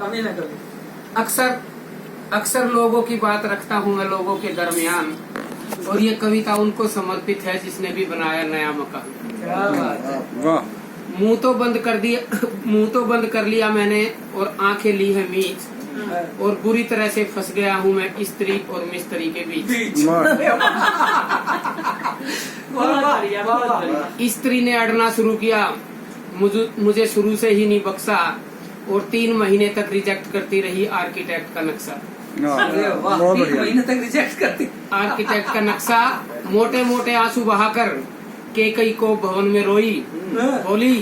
कभी ना कभी। अक्सर लोगों की बात रखता हूँ मैं लोगों के दरमियान, और ये कविता उनको समर्पित है जिसने भी बनाया नया मकान। क्या बात है। वाह। मुंह तो बंद कर लिया मैंने और आंखें ली है मीच, और बुरी तरह से फंस गया हूँ मैं स्त्री और मिस्त्री के बीच। स्त्री ने अड़ना शुरू किया, मुझे शुरू से ही नहीं बख्शा, और 3 महीने तक रिजेक्ट करती रही आर्किटेक्ट का नक्शा। अरे वाह, बहुत 3 बढ़िया। महीने तक रिजेक्ट करती। आर्किटेक्ट का नक्शा मोटे मोटे आंसू बहाकर केकई को भवन में रोई, बोली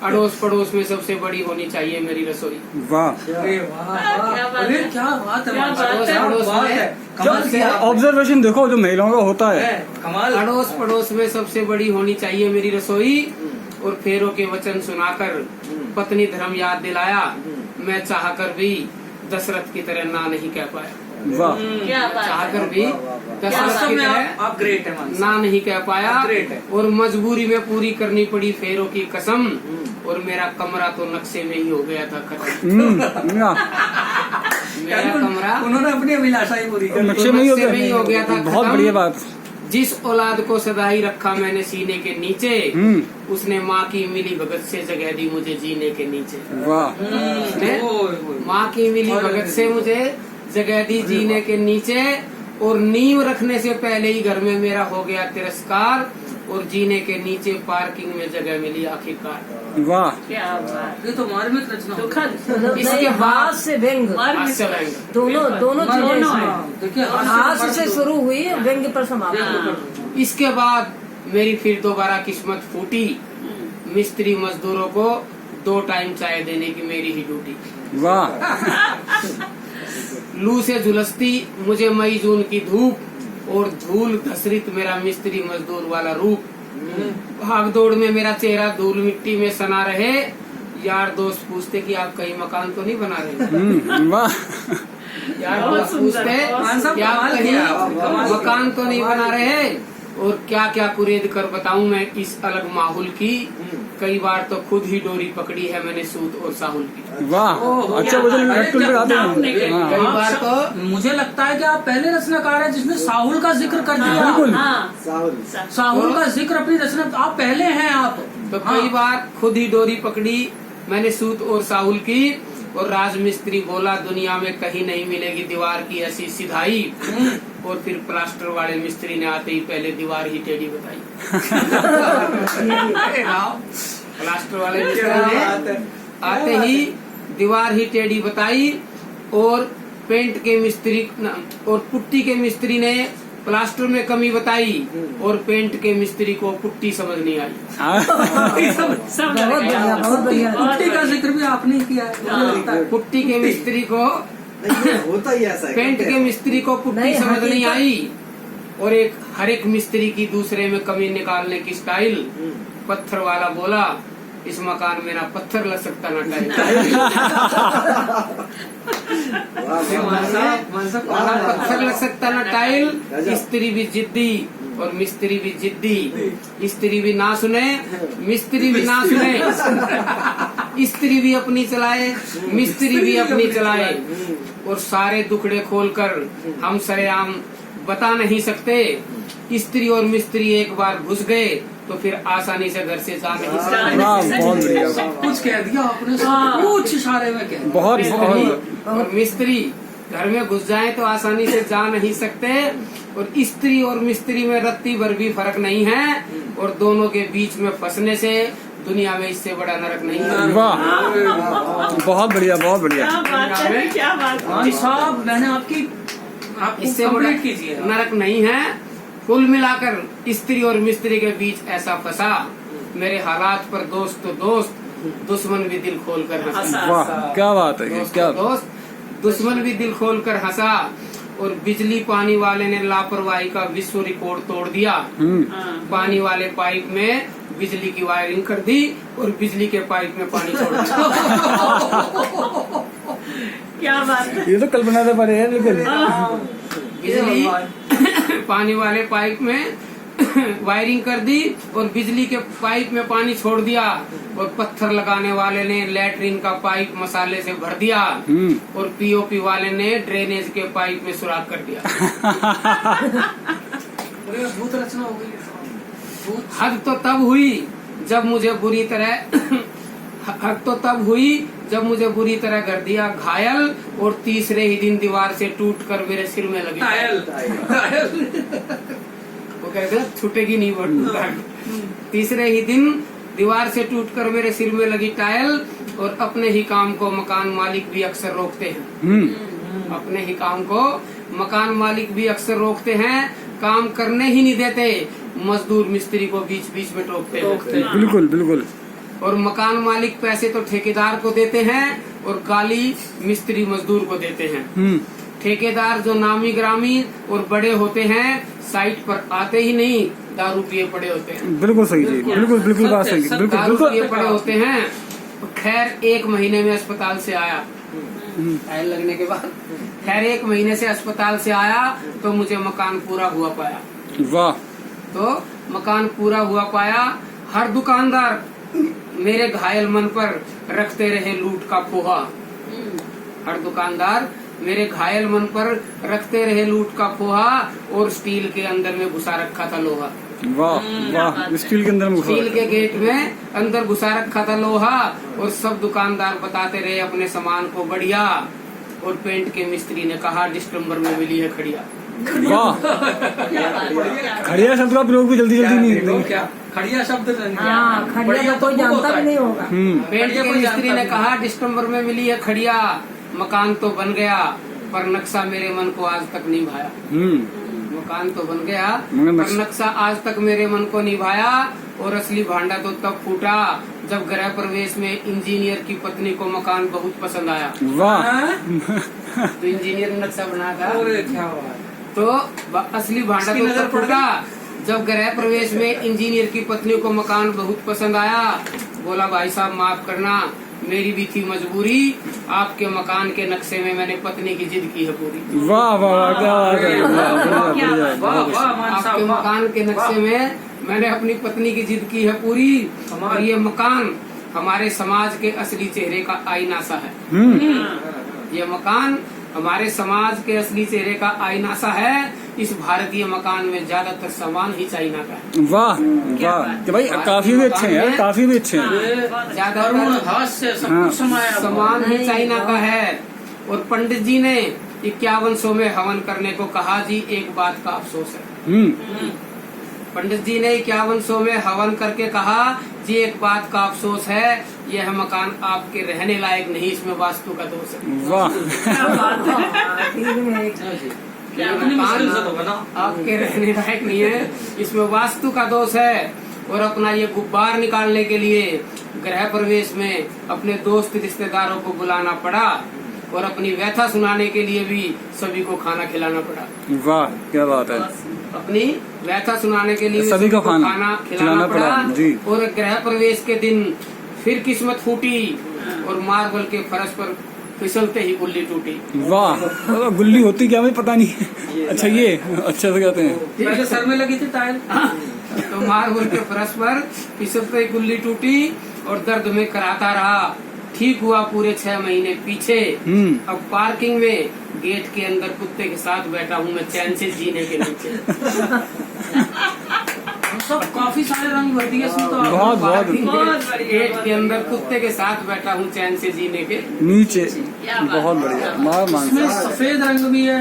अड़ोस पड़ोस में सबसे बड़ी होनी चाहिए मेरी रसोई। वाह। अरे वाह क्या वाह, बात अरे है। क्या बात है, क्या बात है। क्या बात है, कमाल किया आपने। ऑब्जर्वेशन देखो जो महिलाओं का होता है। कमाल। अड़ोस पड़ोस में सबसे बड़ी होनी चाहिए मेरी रसोई, और फेरों के वचन सुनाकर पत्नी धर्म याद दिलाया, मैं चाहकर भी दशरथ की तरह ना नहीं कह पाया। वाह। क्या बात चाहकर है। भी दशरथ वास्तव की में तरह आप ग्रेट है मानसी। ना नहीं कह पाया, ग्रेट है। और मजबूरी में पूरी करनी पड़ी फेरों की कसम, और मेरा कमरा तो नक्शे में ही हो गया था खत्म। मेरा कमरा उन्होंने अपनी अभिलाषा ही पूरी कर ली। नक्शे में ही हो गया था बहुत खत्म। बढ़िया बात। जिस औलाद को सदा ही रखा मैंने सीने के नीचे, उसने माँ की मिली भगत से जगह दी मुझे जीने के नीचे। वाह। उसने ओए, ओए। माँ की मिली भगत से मुझे जगह दी जीने के नीचे, और नींव रखने से पहले ही घर में मेरा हो गया तिरस्कार, और जीने के नीचे पार्किंग में जगह मिली आखिरकार। वाह। क्या बात। ये तो मार्मिक रचना हो। दुखद। इसके बाद हाथ से व्यंग, हास्य व्यंग। दोनों चीजें दोनों इसमें। है। देखिए हाथ से शुरू हुई, व्यंग पर समाप्त। हाँ। इसके बाद मेरी फिर दोबारा किस्मत फूटी, मिस्त्री मजदूरों को 2 टाइम चाय देने की मेरी ही ड्यूटी। वाह। लू से झुलसती मुझे मई जून की धूप, और धूल घसरित मेरा मिस्त्री मजदूर वाला रूप। भाग दौड़ में मेरा चेहरा धूल मिट्टी में सना रहे, यार दोस्त पूछते कि आप कहीं मकान तो नहीं बना रहे। वाह। यार बहुत दोस्त सुंदर, पूछते बहुत कि आप कमाल कहीं किया, कमाल किया। मकान तो नहीं बना रहे, और क्या क्या कुरेद कर बताऊं मैं इस अलग माहौल की। कई बार तो खुद ही डोरी पकड़ी है मैंने सूत और साहुल की। वाह। ओहो, अच्छा वजन अरे लटकन पे आते हैं। हाँ। कई बार तो मुझे लगता है कि आप पहले रचनाकार हैं जिसने साहुल का जिक्र कर दिया। बिल्कुल। हाँ। साहुल का जिक्र अपनी रचना, आप पहले हैं आप। तो कई बार खुद ही डोरी पकड़ी मैंने सूत और साहुल की, और राजमिस्त्री बोला दुनिया में कहीं नहीं मिलेगी दीवार की ऐसी सिधाई, और फिर प्लास्टर वाले मिस्त्री ने आते ही पहले दीवार ही टेढ़ी बताई। प्लास्टर वाले मिस्त्री ने आते ही दीवार ही टेढ़ी बताई, और पेंट के मिस्त्री और पुट्टी के मिस्त्री ने प्लास्टर में कमी बताई, और पेंट के मिस्त्री को पुट्टी समझ नहीं आई। सब बहुत बढ़िया, बहुत बढ़िया। पुट्टी का जिक्र भी आपने किया है, मुझे लगता है। पुट्टी के मिस्त्री को होता ही ऐसा है। पेंट के मिस्त्री को पुट्टी नहीं, समझ नहीं हकीकत- आई, और हर एक मिस्त्री की दूसरे में कमी निकालने की स्टाइल। पत्थर वाला बोला इस मकान में ना पत्थर लग सकता ना टाइल। पत्थर लग सकता ना टाइल। स्त्री भी जिद्दी और मिस्त्री भी जिद्दी, स्त्री भी ना सुने मिस्त्री भी ना सुने, स्त्री भी अपनी चलाए मिस्त्री भी अपनी चलाए, और सारे दुखड़े खोलकर हम सरेआम बता नहीं सकते। स्त्री और मिस्त्री एक बार घुस गए तो फिर आसानी से घर से जा नहीं सकते। वाह, बहुत बढ़िया। सब कुछ कह दिया आपने, सब कुछ इशारे में कह दिया। बहुत मिस्त्री बहुत। और मिस्त्री घर में घुस जाए तो आसानी से जा नहीं सकते, और स्त्री और मिस्त्री में रत्ती भर भी फर्क नहीं है, और दोनों के बीच में फंसने से दुनिया में इससे बड़ा नरक नहीं है। वाह, बहुत बढ़िया, बहुत बढ़िया। क्या बात है, क्या बात है। हाँ साहब, मैंने आपकी इससे बड़ा कंप्लीट कीजिए। नरक नहीं है। कुल मिलाकर स्त्री और मिस्त्री के बीच ऐसा फंसा, मेरे हालात पर दोस्त तो दोस्त, दुश्मन भी दिल खोल कर हंसा। वाह, क्या बात है, दोस्त क्या तो दोस्त, दुश्मन भी दिल खोल कर हंसा, और बिजली पानी वाले ने लापरवाही का विश्व रिकॉर्ड तोड़ दिया। पानी वाले पाइप में बिजली की वायरिंग कर दी, और बिजली के पाइप में पानी छोड़ दिया। क्या बात है। ये तो कल्पना से परे है बिल्कुल। बिजली पानी वाले पाइप में वायरिंग कर दी और बिजली के पाइप में पानी छोड़ दिया और पत्थर लगाने वाले ने लैट्रिन का पाइप मसाले से भर दिया और पीओपी वाले ने ड्रेनेज के पाइप में सुराख कर दिया। पूरी भूत रचना हो गई। भूत हद तो तब हुई जब मुझे बुरी तरह हद तो तब हुई जब मुझे बुरी तरह कर दिया घायल और तीसरे ही दिन दीवार से टूटकर मेरे सिर में लगी टायल वो कहते हैं छूटेगी नहीं वो। तीसरे ही दिन दीवार से टूटकर मेरे सिर में लगी टायल और अपने ही काम को मकान मालिक भी अक्सर रोकते हैं। अपने ही काम को मकान मालिक भी अक्सर रोकते हैं, काम करने ही नहीं देते, मजदूर मिस्त्री को बीच बीच में टोकते हैं। बिल्कुल बिल्कुल। और मकान मालिक पैसे तो ठेकेदार को देते हैं और गाली मिस्त्री मजदूर को देते हैं। ठेकेदार जो नामी ग्रामी और बड़े होते हैं साइट पर आते ही नहीं, दारू पिए पड़े होते हैं। बिल्कुल सही जी, बिल्कुल बिल्कुल बात सही, बिल्कुल दारू बिल्कुल। पिए पड़े होते हैं। खैर 1 महीने में अस्पताल से आया, टाइल लगने के बाद खैर 1 महीने से अस्पताल से आया तो मुझे मकान पूरा हुआ पाया। वाह। तो मकान पूरा हुआ पाया। हर दुकानदार मेरे घायल मन पर रखते रहे लूट का पोहा। हर दुकानदार मेरे घायल मन पर रखते रहे लूट का पोहा और स्टील के अंदर में घुसा रखा था लोहा। वाह वाह। स्टील के अंदर में घुसा स्टील के गेट में अंदर घुसा रखा था लोहा और सब दुकानदार बताते रहे अपने सामान को बढ़िया। और पेंट के मिस्त्री ने कहा दिसंबर में मिली है खड़िया। वाह। खड़िया शब्द का प्रयोग भी जल्दी जल्दी नहीं तो क्या खड़िया शब्द हाँ, खड़िया तो कोई जानता भी नहीं होगा। पेंट के मिस्त्री ने कहा दिसंबर में मिली है खड़िया, मकान तो बन गया पर नक्शा मेरे मन को आज तक नहीं भाया। मकान तो बन गया पर नक्शा आज तक मेरे मन को निभाया। और असली भांडा तो तब फूटा जब गृह प्रवेश में इंजीनियर की पत्नी को मकान बहुत पसंद आया। वाह। तो इंजीनियर ने नक्शा बना था। अरे क्या बात। तो असली भांडा उसकी तो नजर तब पड़ फूटा जब गृह प्रवेश में इंजीनियर की पत्नी को मकान बहुत पसंद आया। बोला भाई साहब माफ करना, मेरी भी थी मजबूरी, आपके मकान के नक्शे में मैंने पत्नी की जिद की है पूरी। वाह वाह वाह, क्या बात है। वाह, बढ़िया, बढ़िया, वाह बहुत वाह मान आपके साहब वाह। मकान के नक्शे में मैंने अपनी पत्नी की जिद की है पूरी। और ये मकान हमारे समाज के असली चेहरे का आईना सा है। ये मकान हमारे समाज के असली चेहरे का आईना सा है। इस भारतीय मकान में ज्यादातर सामान ही चाइना का है। वाह वाह। कि भाई काफी भी अच्छे हैं यार, काफी भी अच्छे हैं। ज्यादातर हास्य सब हाँ। कुछ समाया हुआ। सामान ही चाइना का है। और पंडित जी ने 5100 में हवन करने को कहा जी, एक बात का अफसोस है। पंडित जी ने 5100 में हवन करके कहा जी, एक बात का अफसोस है, यह मकान आपके रहने लायक नहीं, इसमें वास्तु का दोष है। वाह। क्या इतनी मुश्किल से तो बना। आपके रहने लायक नहीं है, इसमें वास्तु का दोष है। और अपना ये गुब्बार निकालने के लिए गृह प्रवेश में अपने दोस्त रिश्तेदारों को बुलाना पड़ा और अपनी व्यथा सुनाने के लिए भी सभी को खाना खिलाना पड़ा। वाह क्या बात है। अपनी व्यथा सुनाने के लिए सभी को खाना खिलाना पड़ा जी। और गृह प्रवेश के दिन फिर किस्मत फूटी और मार्बल के फर्श पर फिसलते ही गुल्ली टूटी। वाह। गुल्ली होती क्या मुझे पता नहीं। अच्छा ये अच्छे से कहते हैं। पहले सर में लगी थी टाइल। तो मार्बल के फर्श पर फिसलते ही गुल्ली टूटी और दर्द में कराता रहा। ठीक हुआ पूरे 6 महीने पीछे। अब पार्किंग में गेट के अंदर कुत्ते के साथ बैठा हूँ मैं चैन से जीने के नीचे। सब काफी सारे रंग भर दिए इसमें तो। बहुत बहुत पार्किंग बहुत में बढ़िया। गेट के अंदर कुत्ते के साथ बैठा हूँ चैन से जीने के नीचे। बहुत बढ़िया। मार मान इसमें सफेद रंग भी है।